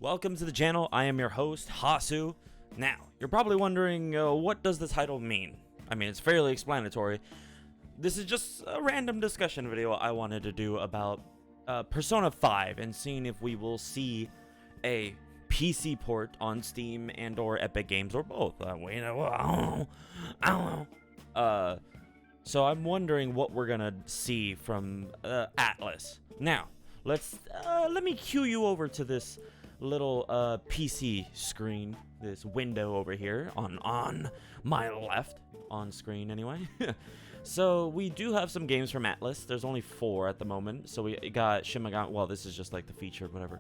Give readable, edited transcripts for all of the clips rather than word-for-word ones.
Welcome to the channel. I am your host, Hasu. Now, you're probably wondering, what does the title mean? I mean, it's fairly explanatory. This is just a random discussion video I wanted to do about Persona 5 and seeing if we will see a PC port on Steam and or Epic Games or both. I don't know. So I'm wondering what we're gonna see from Atlus. Now, let me cue you over to this little PC screen, this window over here on my left, on screen anyway. So we do have some games from Atlus. There's only 4 at the moment. So we got Shin Megami, well, this is just like the featured whatever.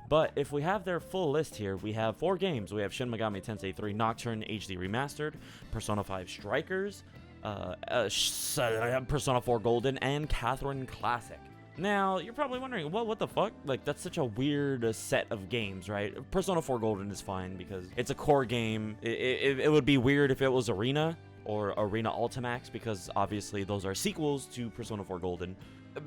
But if we have their full list here, we have 4 games. We have Shin Megami Tensei 3 Nocturne HD Remastered, Persona 5 Strikers, Persona 4 Golden, and Catherine Classic. Now, you're probably wondering, well, what the fuck? Like, that's such a weird set of games, right? Persona 4 Golden is fine because it's a core game. It would be weird if it was Arena or Arena Ultimax, because obviously those are sequels to Persona 4 Golden.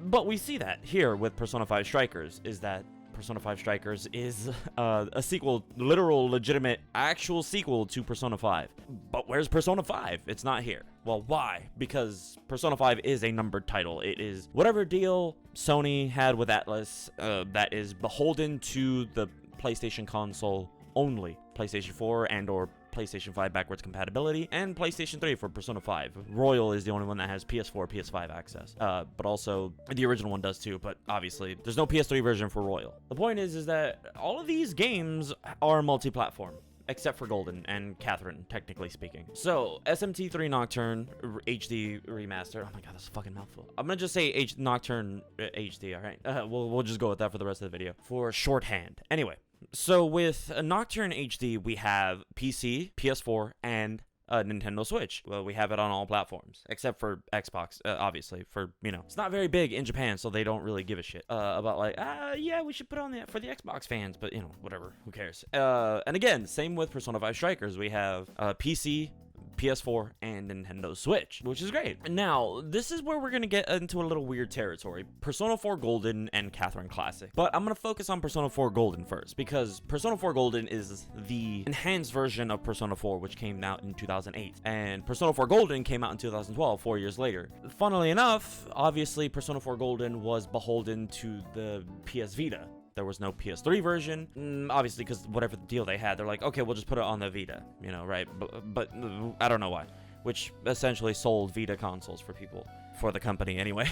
But we see that here with Persona 5 Strikers, is that Persona 5 Strikers is a sequel, literal, legitimate, actual sequel to Persona 5. But where's Persona 5? It's not here. Well, why? Because Persona 5 is a numbered title. It is whatever deal Sony had with Atlus that is beholden to the PlayStation console only. PlayStation 4 and or PlayStation 5 backwards compatibility, and PlayStation 3 for Persona 5. Royal is the only one that has PS4, PS5 access. But also, the original one does too, but obviously, there's no PS3 version for Royal. The point is that all of these games are multi-platform, except for Golden and Catherine, technically speaking. So, SMT3 Nocturne HD Remastered. Oh my god, that's a fucking mouthful. I'm gonna just say Nocturne HD, alright? We'll just go with that for the rest of the video, for shorthand. Anyway. So with Nocturne HD, we have PC, PS4, and Nintendo Switch. Well, we have it on all platforms, except for Xbox, obviously, for, it's not very big in Japan, so they don't really give a shit about like, yeah, we should put it on for the Xbox fans, but, whatever, who cares? And again, same with Persona 5 Strikers. We have PC, PS4, and Nintendo Switch, which is great. Now, this is where we're going to get into a little weird territory. Persona 4 Golden and Catherine Classic. But I'm going to focus on Persona 4 Golden first, because Persona 4 Golden is the enhanced version of Persona 4, which came out in 2008. And Persona 4 Golden came out in 2012, 4 years later. Funnily enough, obviously, Persona 4 Golden was beholden to the PS Vita. There was no PS3 version, obviously, because whatever the deal they had, they're like, okay, we'll just put it on the Vita, right? But I don't know why, which essentially sold Vita consoles for people, for the company anyway,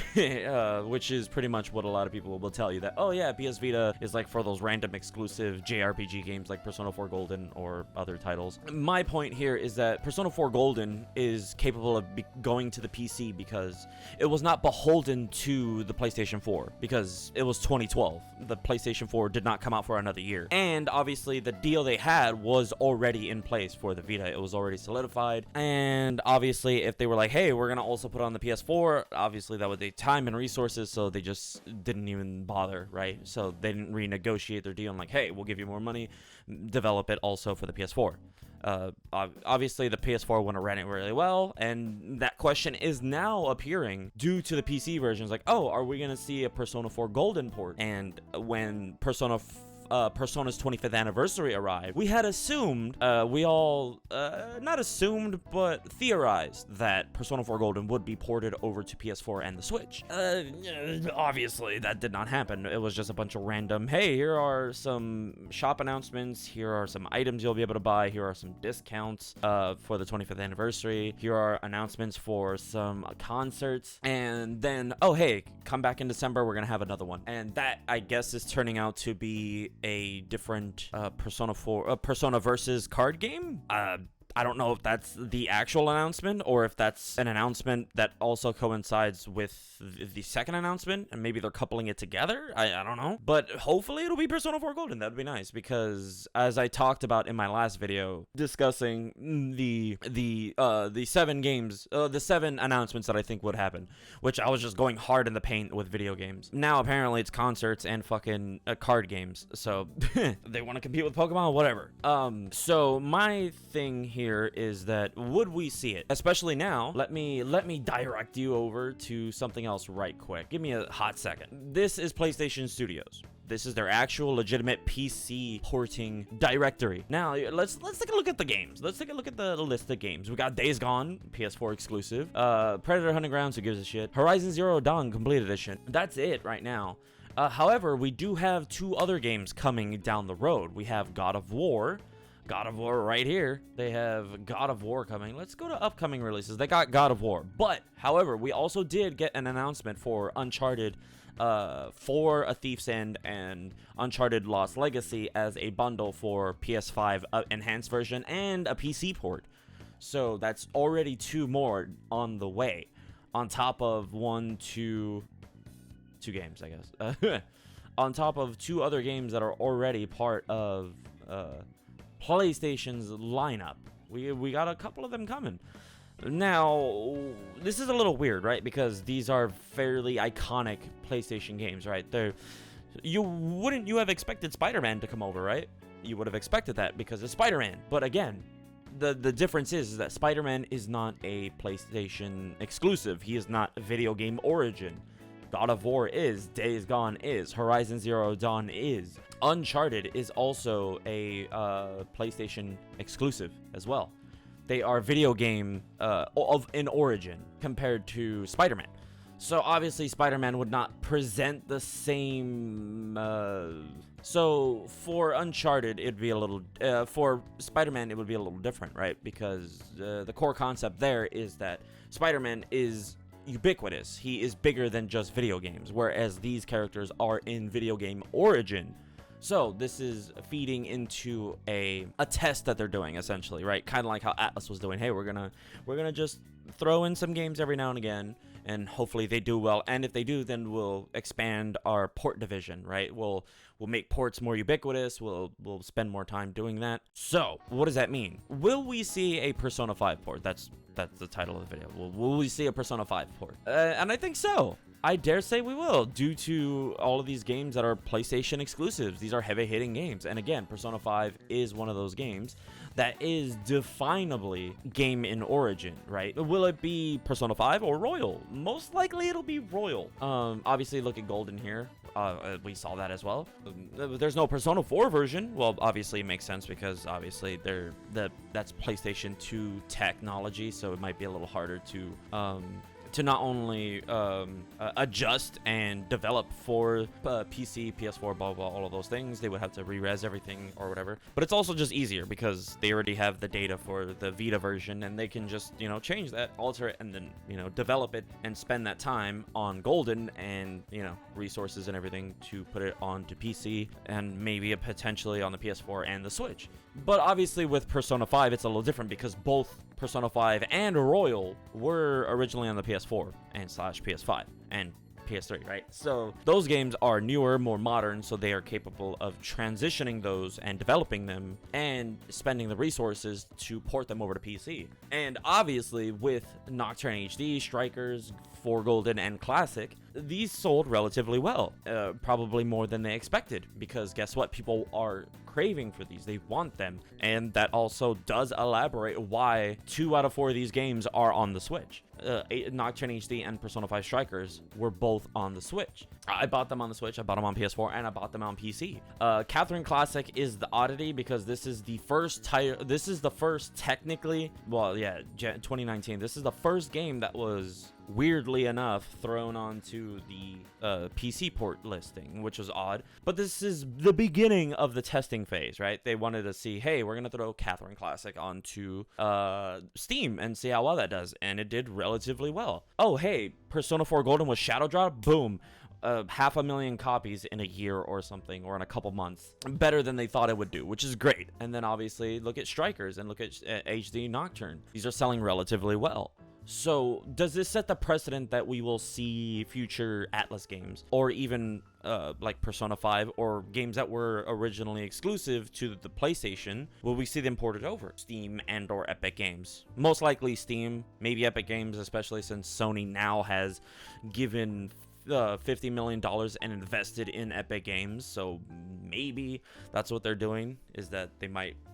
which is pretty much what a lot of people will tell you, that, oh yeah, PS Vita is like for those random exclusive JRPG games like Persona 4 Golden or other titles. My point here is that Persona 4 Golden is capable of going to the PC because it was not beholden to the PlayStation 4, because it was 2012. The PlayStation 4 did not come out for another year. And obviously the deal they had was already in place for the Vita. It was already solidified. And obviously if they were like, hey, we're gonna also put on the PS4, obviously that would take time and resources, so they just didn't even bother, right? So they didn't renegotiate their deal and like, hey, we'll give you more money, develop it also for the PS4. Obviously the PS4 wouldn't run it really well, and that question is now appearing due to the PC versions. Like, oh, are we gonna see a Persona 4 Golden port? And when Persona's 25th anniversary arrived, we had assumed, we all, not assumed, but theorized that Persona 4 Golden would be ported over to PS4 and the Switch. Obviously, that did not happen. It was just a bunch of random, hey, here are some shop announcements, here are some items you'll be able to buy, here are some discounts for the 25th anniversary, here are announcements for some concerts, and then, oh, hey, come back in December, we're gonna have another one. And that, I guess, is turning out to be a different Persona versus card game. I don't know if that's the actual announcement or if that's an announcement that also coincides with the second announcement and maybe they're coupling it together. I don't know, but hopefully it'll be Persona 4 Golden. That'd be nice, because as I talked about in my last video discussing the 7 games, the 7 announcements that I think would happen, which I was just going hard in the paint with video games. Now apparently it's concerts and fucking card games, so they want to compete with Pokemon, whatever. So my thing here is that would we see it, especially now? Let me direct you over to something else right quick. Give me a hot second. This is PlayStation Studios. This is their actual legitimate PC porting directory. Now, let's take a look at the games. Let's take a look at the list of games. We got Days Gone, PS4 exclusive. Predator Hunting Grounds, who gives a shit. Horizon Zero Dawn Complete Edition. That's it right now. However, we do have 2 other games coming down the road. We have God of War. God of War right here. They have God of War coming. Let's go to upcoming releases. They got God of War. But, however, we also did get an announcement for Uncharted, for A Thief's End and Uncharted Lost Legacy as a bundle for PS5 enhanced version and a PC port. So that's already 2 more on the way, on top of 2 games, I guess. On top of 2 other games that are already part of PlayStation's lineup. We got a couple of them coming. Now, this is a little weird, right? Because these are fairly iconic PlayStation games, right? You have expected Spider-Man to come over, right? You would have expected that because it's Spider-Man. But again, the difference is that Spider-Man is not a PlayStation exclusive. He is not a video game origin. God of War is, Days Gone is, Horizon Zero Dawn is. Uncharted is also a PlayStation exclusive as well. They are video game in origin compared to Spider-Man. So obviously Spider-Man would not present the same. So for Uncharted, it'd be a little. For Spider-Man, it would be a little different, right? Because the core concept there is that Spider-Man is ubiquitous. He is bigger than just video games, whereas these characters are in video game origin. So this is feeding into a test that they're doing, essentially, right? Kind of like how Atlas was doing. Hey, we're gonna just throw in some games every now and again, and hopefully they do well. And if they do, then we'll expand our port division, right? We'll make ports more ubiquitous. We'll spend more time doing that. So what does that mean? Will we see a Persona 5 port? That's the title of the video. Will we see a Persona 5 port? And I think so. I dare say we will, due to all of these games that are PlayStation exclusives. These are heavy-hitting games. And again, Persona 5 is one of those games that is definably game in origin, right? Will it be Persona 5 or Royal? Most likely it'll be Royal. Obviously, look at Golden here. We saw that as well. There's no Persona 4 version. Well, obviously it makes sense because obviously that's PlayStation 2 technology, so it might be a little harder to not only adjust and develop for PC, PS4, blah, blah, all of those things. They would have to re-res everything or whatever. But it's also just easier because they already have the data for the Vita version, and they can just, change that, alter it, and then, develop it and spend that time on Golden and, resources and everything to put it onto PC and maybe potentially on the PS4 and the Switch. But obviously with Persona 5, it's a little different because both Persona 5 and Royal were originally on the PS4 and /PS5 and PS3, right? So those games are newer, more modern, so they are capable of transitioning those and developing them and spending the resources to port them over to PC. And obviously with Nocturne HD, Strikers, 4 Golden, and Classic, these sold relatively well, probably more than they expected, because guess what? People are craving for these. They want them, and that also does elaborate why 2 out of 4 of these games are on the Switch. Nocturne HD and Persona 5 Strikers were both on the Switch. I bought them on the Switch, I bought them on PS4, and I bought them on PC. Catherine Classic is the oddity because this is the first technically, 2019. This is the first game that was weirdly enough thrown onto the PC port listing, which was odd. But this is the beginning of the testing phase, right? They wanted to see, hey, we're gonna throw Catherine Classic onto Steam and see how well that does, and it did relatively well. Oh, hey, Persona 4 Golden was shadow drop, boom. 500,000 copies in a year or something, or in a couple months. Better than they thought it would do, which is great. And then obviously look at Strikers and look at HD Nocturne. These are selling relatively well. So does this set the precedent that we will see future Atlas games, or even like Persona 5, or games that were originally exclusive to the PlayStation? Will we see them ported over Steam and or Epic Games? Most likely Steam, maybe Epic Games, especially since Sony now has given $50 million and invested in Epic Games, so maybe that's what they're doing, is that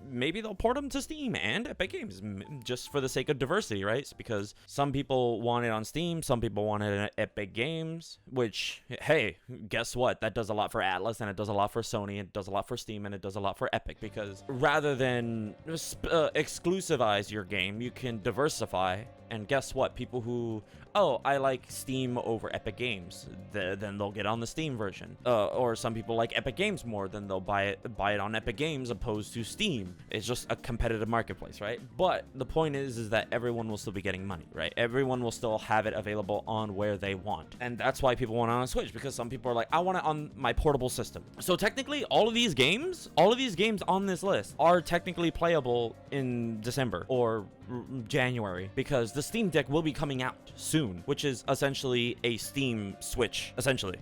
maybe they'll port them to Steam and Epic Games, just for the sake of diversity, right? It's because some people want it on Steam, some people want it at Epic Games, which, hey, guess what? That does a lot for Atlas, and it does a lot for Sony, it does a lot for Steam, and it does a lot for Epic, because rather than exclusivize your game, you can diversify. And guess what? People who, I like Steam over Epic Games, then they'll get on the Steam version. Or some people like Epic Games more, then they'll buy it on Epic Games opposed to Steam. It's just a competitive marketplace, right? But the point is that everyone will still be getting money, right? Everyone will still have it available on where they want. And that's why people want it on Switch, because some people are like, I want it on my portable system. So technically, all of these games on this list are technically playable in December or January, because the Steam Deck will be coming out soon, which is essentially a Steam Switch, essentially.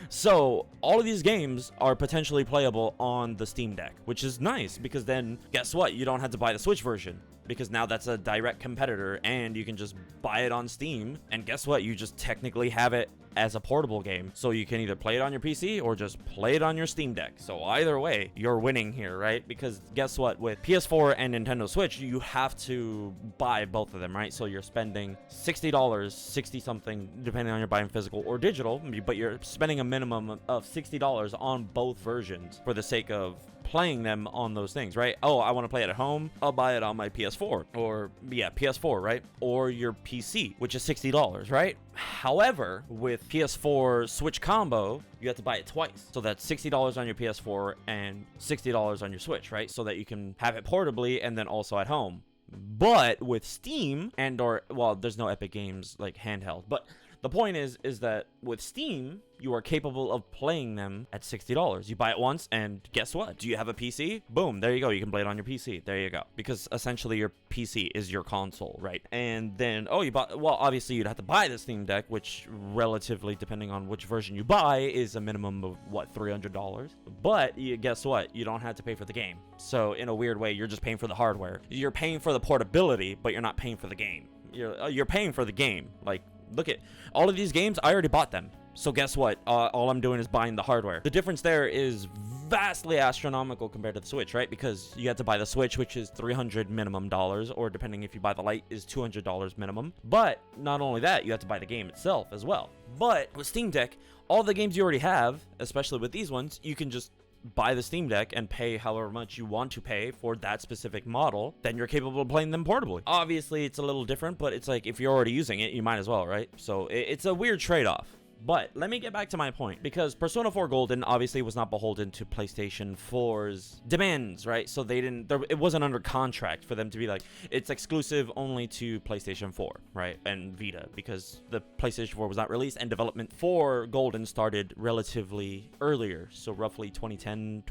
So all of these games are potentially playable on the Steam Deck, which is nice, because then guess what? You don't have to buy the Switch version, because now that's a direct competitor and you can just buy it on Steam. And guess what? You just technically have it as a portable game, so you can either play it on your PC or just play it on your Steam Deck. So either way, you're winning here, right? Because guess what? With PS4 and Nintendo Switch, you have to buy both of them, right? So you're spending $60, 60 something, depending on you're buying physical or digital, but you're spending a minimum of $60 on both versions for the sake of playing them on those things, right? Oh, I want to play it at home, I'll buy it on my PS4, or PS4, right? Or your PC, which is $60, right? However, with PS4 Switch combo, you have to buy it twice. So that's $60 on your PS4 and $60 on your Switch, right? So that you can have it portably and then also at home. But with Steam there's no Epic Games like handheld, but the point is that with Steam, you are capable of playing them at $60. You buy it once, and guess what? Do you have a PC? Boom, there you go. You can play it on your PC. There you go. Because essentially your PC is your console, right? And then, obviously you'd have to buy the Steam Deck, which relatively, depending on which version you buy, is a minimum of, $300? But guess what? You don't have to pay for the game. So in a weird way, you're just paying for the hardware. You're paying for the portability, but you're not paying for the game. You're paying for the game. Like, look at all of these games, I already bought them. So guess what? All I'm doing is buying the hardware. The difference there is vastly astronomical compared to the Switch, right? Because you have to buy the Switch, which is $300 minimum, or depending if you buy the Lite, is $200 minimum. But not only that, you have to buy the game itself as well. But with Steam Deck, all the games you already have, especially with these ones, you can just buy the Steam Deck and pay however much you want to pay for that specific model, then you're capable of playing them portably. Obviously, it's a little different, but it's like, if you're already using it, you might as well, right? So it's a weird trade-off. But let me get back to my point, because Persona 4 Golden obviously was not beholden to PlayStation 4's demands, right? So it wasn't under contract for them to be like, it's exclusive only to PlayStation 4, right? And Vita, because the PlayStation 4 was not released, and development for Golden started relatively earlier. So roughly 2010,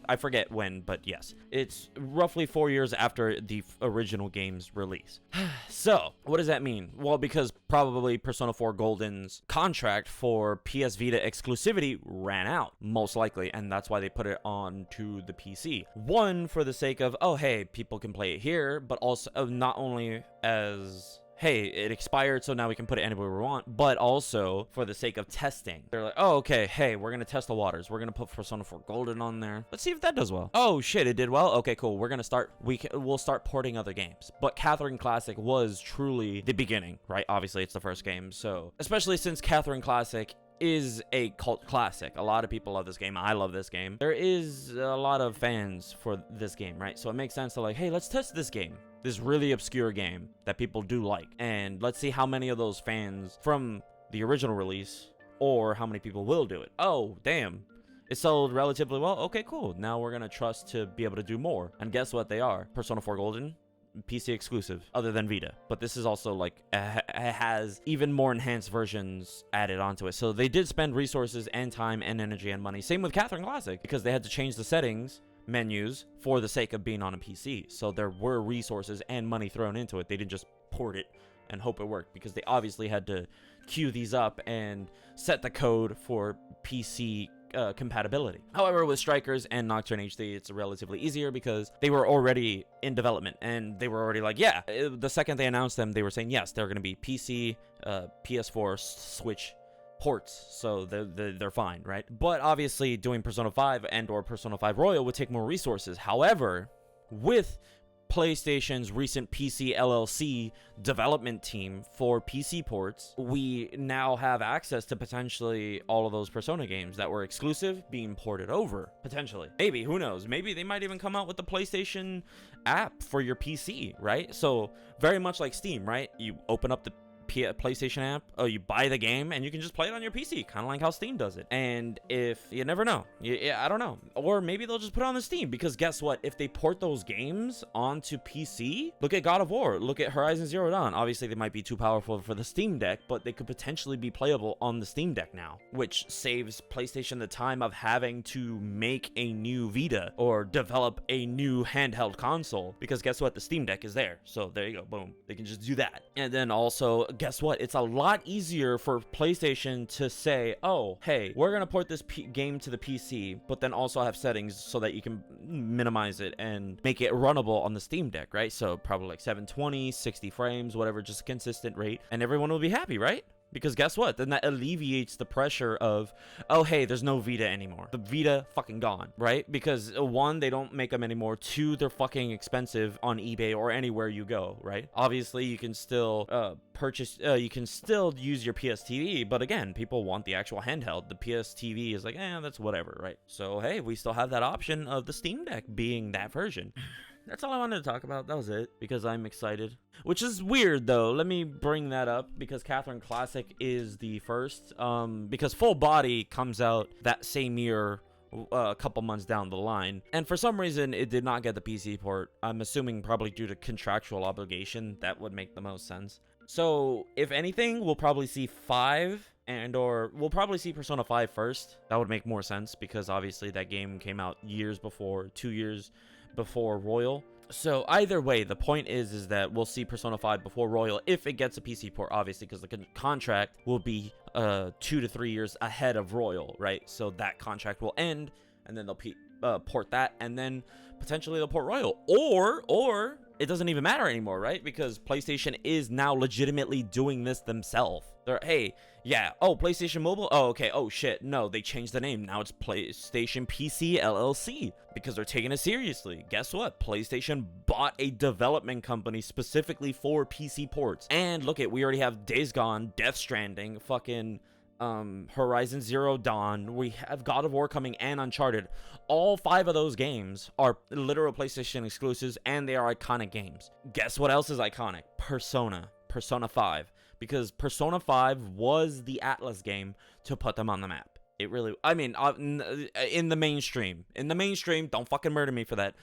I forget when, but yes. It's roughly 4 years after the original game's release. So, what does that mean? Well, because probably Persona 4 Golden's contract for PS Vita exclusivity ran out, most likely, and that's why they put it on to the PC. One, for the sake of, hey, people can play it here, but also not only as, hey, it expired, so now we can put it anywhere we want, but also for the sake of testing. They're like, okay, hey, we're gonna test the waters. We're gonna put Persona 4 Golden on there. Let's see if that does well. Oh shit, it did well. Okay, cool. We'll start porting other games. But Catherine Classic was truly the beginning, right? Obviously, it's the first game, so especially since Catherine Classic is a cult classic. A lot of people love this game. I love this game. There is a lot of fans for this game, right? So it makes sense to like, hey, let's test this game. This really obscure game that people do like. And let's see how many of those fans from the original release, or how many people will do it. Oh, damn. It sold relatively well. Okay, cool. Now we're going to trust to be able to do more. And guess what they are? Persona 4 Golden, PC exclusive, other than Vita. But this is also like, it has even more enhanced versions added onto it. So they did spend resources and time and energy and money. Same with Catherine Classic, because they had to change the settings menus for the sake of being on a PC. So there were resources and money thrown into it. They didn't just port it and hope it worked, because they obviously had to queue these up and set the code for PC compatibility. However, with Strikers and Nocturne HD, it's relatively easier because they were already in development, and they were already like, the second they announced them, they were saying yes, they're going to be PC, PS4, Switch ports, so they're fine, right? But obviously doing Persona 5 and or Persona 5 Royal would take more resources. However, with PlayStation's recent PC LLC development team for PC ports, we now have access to potentially all of those Persona games that were exclusive being ported over. Potentially. Maybe, who knows? Maybe they might even come out with the PlayStation app for your PC, right? So very much like Steam, right? You open up the PlayStation app, you buy the game, and you can just play it on your PC, kind of like how Steam does it. And if you never know, I don't know, or maybe they'll just put it on the Steam, because guess what? If they port those games onto PC, look at God of War, look at Horizon Zero Dawn. Obviously, they might be too powerful for the Steam Deck, but they could potentially be playable on the Steam Deck now, which saves PlayStation the time of having to make a new Vita or develop a new handheld console, because guess what? The Steam Deck is there. So there you go, boom. They can just do that. And then also, guess what? It's a lot easier for PlayStation to say, oh, hey, we're going to port this game to the PC, but then also have settings so that you can minimize it and make it runnable on the Steam Deck, right? So probably like 720, 60 frames, whatever, just a consistent rate, and everyone will be happy, right? Because guess what? Then that alleviates the pressure of, oh, hey, there's no Vita anymore. The Vita fucking gone, right? Because one, they don't make them anymore. Two, they're fucking expensive on eBay or anywhere you go, right? Obviously, you can still you can still use your PS TV, but again, people want the actual handheld. The PS TV is like, that's whatever, right? So, hey, we still have that option of the Steam Deck being that version. That's all I wanted to talk about. That was it, because I'm excited. Which is weird, though. Let me bring that up, because Catherine Classic is the first. Because Full Body comes out that same year, a couple months down the line. And for some reason, it did not get the PC port. I'm assuming probably due to contractual obligation. That would make the most sense. So, if anything, we'll probably see 5, or we'll probably see Persona 5 first. That would make more sense, because obviously that game came out years before, 2 years before Royal. So either way, the point is that we'll see Persona 5 before Royal if it gets a PC port, obviously, because the contract will be 2 to 3 years ahead of Royal, right? So that contract will end, and then they'll port that, and then potentially they'll port Royal, or it doesn't even matter anymore, right? Because PlayStation is now legitimately doing this themselves. They're, hey, yeah, oh, PlayStation Mobile? Oh, okay, oh, shit, no, they changed the name. Now it's PlayStation PC LLC, because they're taking it seriously. Guess what? PlayStation bought a development company specifically for PC ports. And look we already have Days Gone, Death Stranding, fucking Horizon Zero Dawn, we have God of War coming, and Uncharted. All 5 of those games are literal PlayStation exclusives, and they are iconic games. Guess what else is iconic? Persona 5, because Persona 5 was the Atlas game to put them on the map. It really, I mean, in the mainstream, don't fucking murder me for that.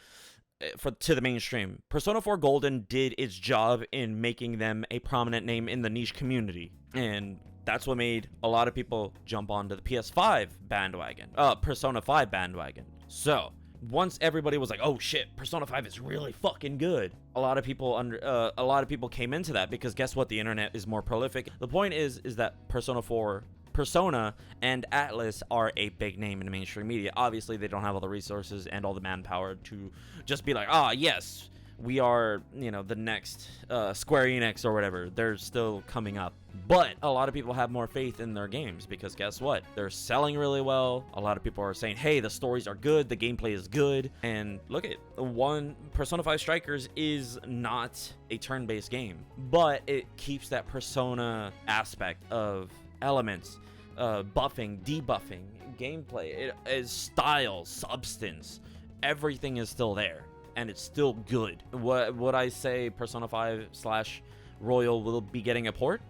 To the mainstream, Persona 4 Golden did its job in making them a prominent name in the niche community, and that's what made a lot of people jump onto the PS5 bandwagon, Persona 5 bandwagon. So once everybody was like, oh shit, Persona 5 is really fucking good, a lot of people came into that, because guess what? The internet is more prolific. The point is that Persona and Atlas are a big name in the mainstream media. Obviously, they don't have all the resources and all the manpower to just be like, yes, we are, the next Square Enix or whatever. They're still coming up. But a lot of people have more faith in their games, because guess what? They're selling really well. A lot of people are saying, hey, the stories are good, the gameplay is good. And look at Persona 5 Strikers is not a turn-based game, but it keeps that Persona aspect of elements, buffing, debuffing, gameplay. It is style, substance. Everything is still there, and it's still good. Would I say Persona 5 / Royal will be getting a port?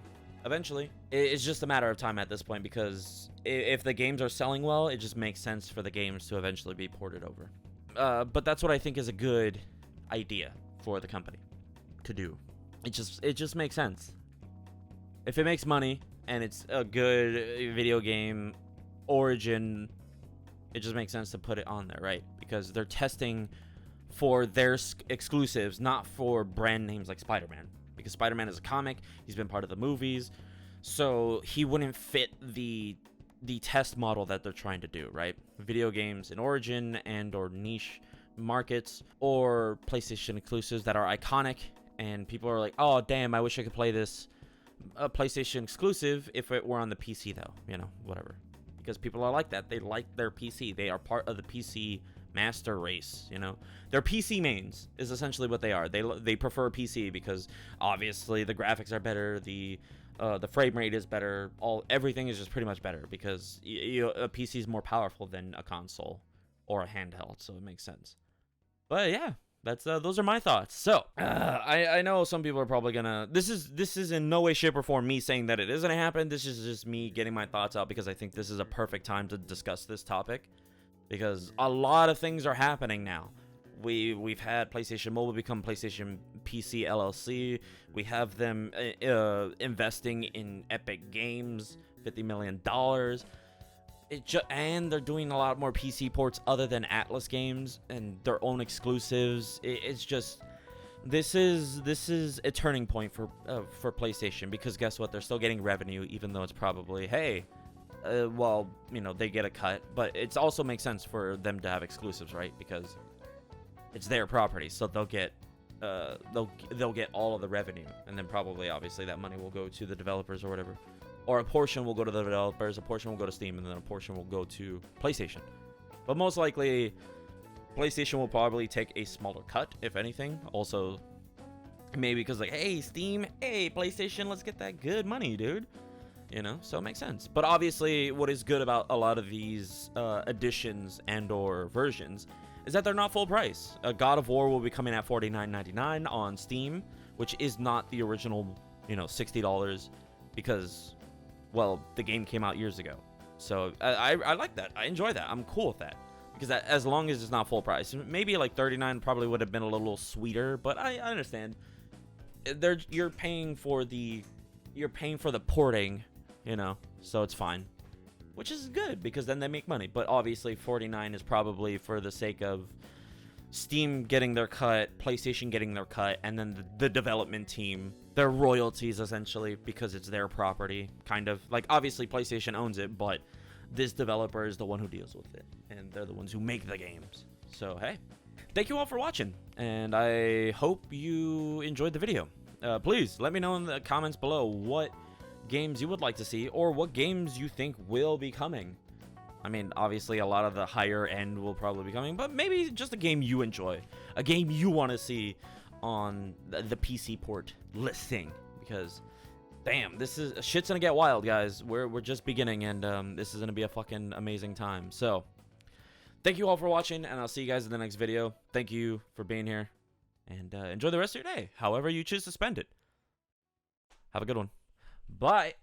Eventually. It's just a matter of time at this point, because if the games are selling well, it just makes sense for the games to eventually be ported over. But that's what I think is a good idea for the company to do. It just makes sense. If it makes money and it's a good video game origin, it just makes sense to put it on there, right? Because they're testing for their exclusives, not for brand names like Spider-Man. Because Spider-Man is a comic, he's been part of the movies, so he wouldn't fit the test model that they're trying to do, right? Video games in origin and or niche markets, or PlayStation exclusives that are iconic, and people are like, oh damn, I wish I could play this a PlayStation exclusive if it were on the PC though, you know, whatever. Because people are like that. They like their PC. They are part of the PC master race, you know. They're PC mains is essentially what they are. They prefer PC because obviously the graphics are better, the frame rate is better, everything is just pretty much better because a PC is more powerful than a console or a handheld, so it makes sense. But yeah, that's those are my thoughts. So I know some people are probably gonna. This is in no way, shape, or form me saying that it is gonna happen. This is just me getting my thoughts out because I think this is a perfect time to discuss this topic because a lot of things are happening now. We've had PlayStation Mobile become PlayStation PC LLC. We have them investing in Epic Games, $50 million. And they're doing a lot more PC ports other than Atlas games and their own exclusives. It's just this is a turning point for PlayStation because guess what? They're still getting revenue even though it's probably well, you know, they get a cut, but it also makes sense for them to have exclusives, right? Because it's their property, so they'll get all of the revenue, and then probably obviously that money will go to the developers or whatever. Or a portion will go to the developers, a portion will go to Steam, and then a portion will go to PlayStation. But most likely, PlayStation will probably take a smaller cut, if anything. Also, maybe because like, hey, Steam, hey, PlayStation, let's get that good money, dude. You know, so it makes sense. But obviously, what is good about a lot of these editions and or versions is that they're not full price. God of War will be coming at $49.99 on Steam, which is not the original, you know, $60 because, well, the game came out years ago. So I like that. I enjoy that. I'm cool with that because as long as it's not full price, maybe like $39 probably would have been a little sweeter, but I understand. You're paying for the porting, you know, so it's fine. Which is good because then they make money. But obviously $49 is probably for the sake of Steam getting their cut, PlayStation getting their cut, and then the development team, their royalties essentially because it's their property, kind of. Like obviously PlayStation owns it, but this developer is the one who deals with it. And they're the ones who make the games. So hey, thank you all for watching. And I hope you enjoyed the video. Please let me know in the comments below what games you would like to see or what games you think will be coming. I mean, obviously a lot of the higher end will probably be coming, but maybe just a game you enjoy, a game you want to see on the PC port listing, because damn, shit's gonna get wild, guys. We're just beginning, and this is gonna be a fucking amazing time. So thank you all for watching, and I'll see you guys in the next video. Thank you for being here, and enjoy the rest of your day however you choose to spend it. Have a good one. Bye.